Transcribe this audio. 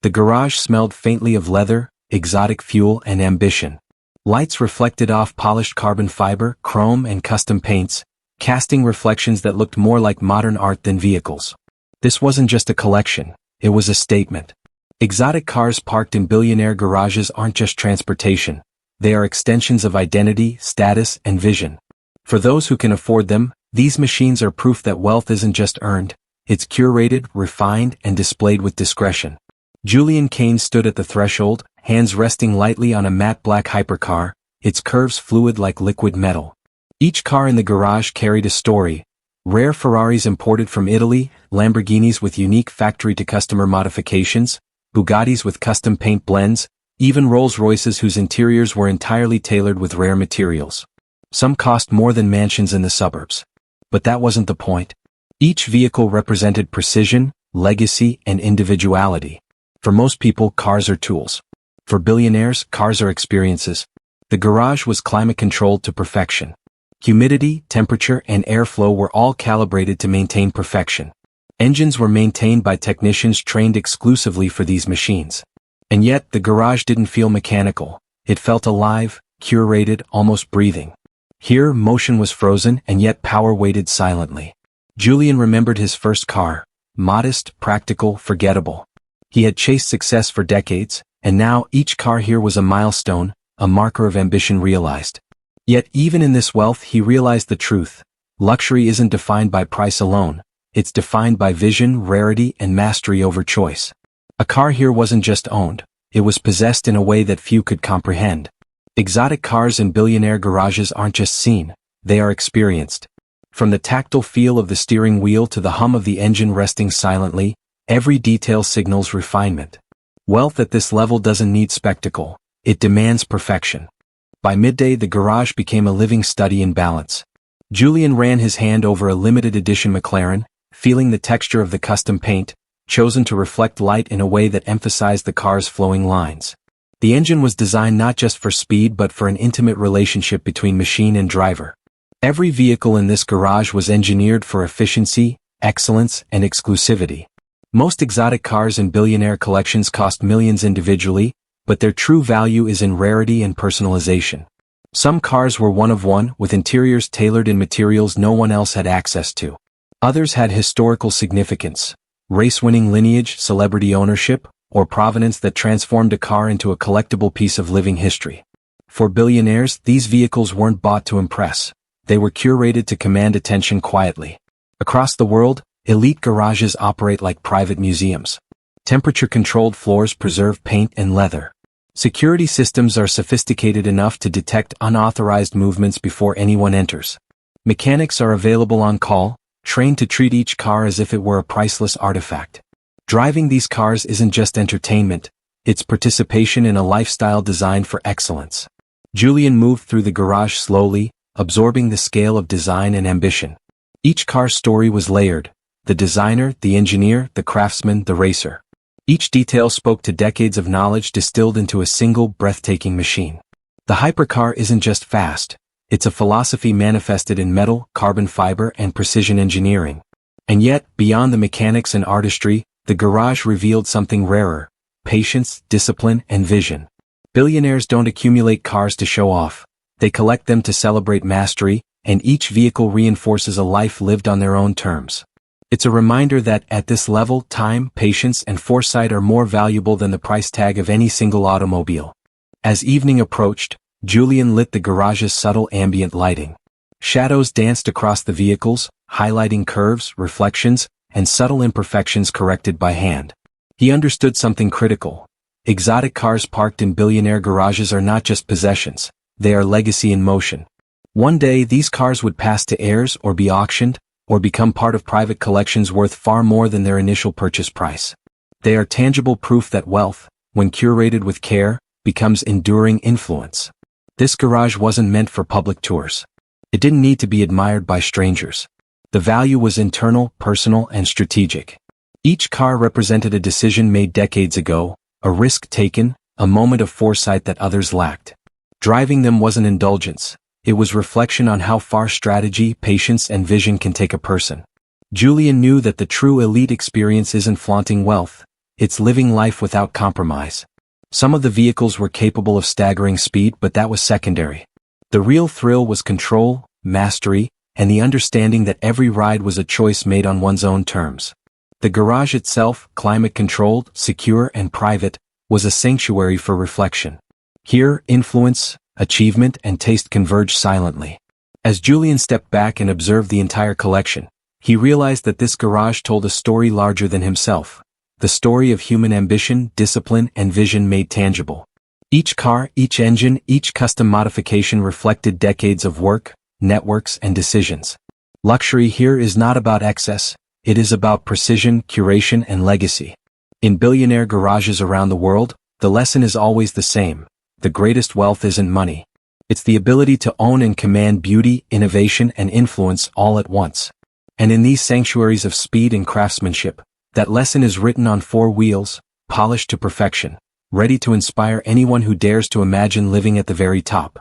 The garage smelled faintly of leather, exotic fuel, and ambition. Lights reflected off polished carbon fiber, chrome, and custom paints, casting reflections that looked more like modern art than vehicles. This wasn't just a collection, it was a statement. Exotic cars parked in billionaire garages aren't just transportation. They are extensions of identity, status, and vision. For those who can afford them, these machines are proof that wealth isn't just earned, it's curated, refined, and displayed with discretion. Julian Kane stood at the threshold, hands resting lightly on a matte black hypercar, its curves fluid like liquid metal. Each car in the garage carried a story. Rare Ferraris imported from Italy, Lamborghinis with unique factory-to-customer modifications, Bugattis with custom paint blends, even Rolls-Royces whose interiors were entirely tailored with rare materials. Some cost more than mansions in the suburbs. But that wasn't the point. Each vehicle represented precision, legacy, and individuality. For most people, cars are tools. For billionaires, cars are experiences. The garage was climate-controlled to perfection. Humidity, temperature, and airflow were all calibrated to maintain perfection. Engines were maintained by technicians trained exclusively for these machines. And yet, the garage didn't feel mechanical. It felt alive, curated, almost breathing. Here, motion was frozen, and yet power waited silently. Julian remembered his first car. Modest, practical, forgettable. He had chased success for decades, and now each car here was a milestone, a marker of ambition realized. Yet even in this wealth he realized the truth. Luxury isn't defined by price alone. It's defined by vision, rarity, and mastery over choice. A car here wasn't just owned. It was possessed in a way that few could comprehend. Exotic cars in billionaire garages aren't just seen. They are experienced. From the tactile feel of the steering wheel to the hum of the engine resting silently, every detail signals refinement. Wealth at this level doesn't need spectacle. It demands perfection. By midday the garage became a living study in balance. Julian ran his hand over a limited edition McLaren, feeling the texture of the custom paint, chosen to reflect light in a way that emphasized the car's flowing lines. The engine was designed not just for speed but for an intimate relationship between machine and driver. Every vehicle in this garage was engineered for efficiency, excellence, and exclusivity. Most exotic cars in billionaire collections cost millions individually, but their true value is in rarity and personalization. Some cars were one of one, with interiors tailored in materials no one else had access to. Others had historical significance, race-winning lineage, celebrity ownership, or provenance that transformed a car into a collectible piece of living history. For billionaires, these vehicles weren't bought to impress. They were curated to command attention quietly. Across the world, elite garages operate like private museums. Temperature-controlled floors preserve paint and leather. Security systems are sophisticated enough to detect unauthorized movements before anyone enters. Mechanics are available on call, trained to treat each car as if it were a priceless artifact. Driving these cars isn't just entertainment, it's participation in a lifestyle designed for excellence. Julian moved through the garage slowly, absorbing the scale of design and ambition. Each car's story was layered. The designer, the engineer, the craftsman, the racer. Each detail spoke to decades of knowledge distilled into a single, breathtaking machine. The hypercar isn't just fast. It's a philosophy manifested in metal, carbon fiber, and precision engineering. And yet, beyond the mechanics and artistry, the garage revealed something rarer: patience, discipline, and vision. Billionaires don't accumulate cars to show off. They collect them to celebrate mastery, and each vehicle reinforces a life lived on their own terms. It's a reminder that, at this level, time, patience, and foresight are more valuable than the price tag of any single automobile. As evening approached, Julian lit the garage's subtle ambient lighting. Shadows danced across the vehicles, highlighting curves, reflections, and subtle imperfections corrected by hand. He understood something critical. Exotic cars parked in billionaire garages are not just possessions, they are legacy in motion. One day these cars would pass to heirs or be auctioned, or become part of private collections worth far more than their initial purchase price. They are tangible proof that wealth, when curated with care, becomes enduring influence. This garage wasn't meant for public tours. It didn't need to be admired by strangers. The value was internal, personal, and strategic. Each car represented a decision made decades ago, a risk taken, a moment of foresight that others lacked. Driving them wasn't indulgence. It was reflection on how far strategy, patience, and vision can take a person. Julian knew that the true elite experience isn't flaunting wealth. it's living life without compromise. Some of the vehicles were capable of staggering speed, but that was secondary. The real thrill was control, mastery, and the understanding that every ride was a choice made on one's own terms. The garage itself, climate-controlled, secure, and private, was a sanctuary for reflection. Here, influence, achievement, and taste converged silently. As Julian stepped back and observed the entire collection, he realized that this garage told a story larger than himself. The story of human ambition, discipline, and vision made tangible. Each car, each engine, each custom modification reflected decades of work, networks, and decisions. Luxury here is not about excess, it is about precision, curation, and legacy. In billionaire garages around the world, the lesson is always the same. The greatest wealth isn't money. It's the ability to own and command beauty, innovation, and influence all at once. And in these sanctuaries of speed and craftsmanship, that lesson is written on 4 wheels, polished to perfection, ready to inspire anyone who dares to imagine living at the very top.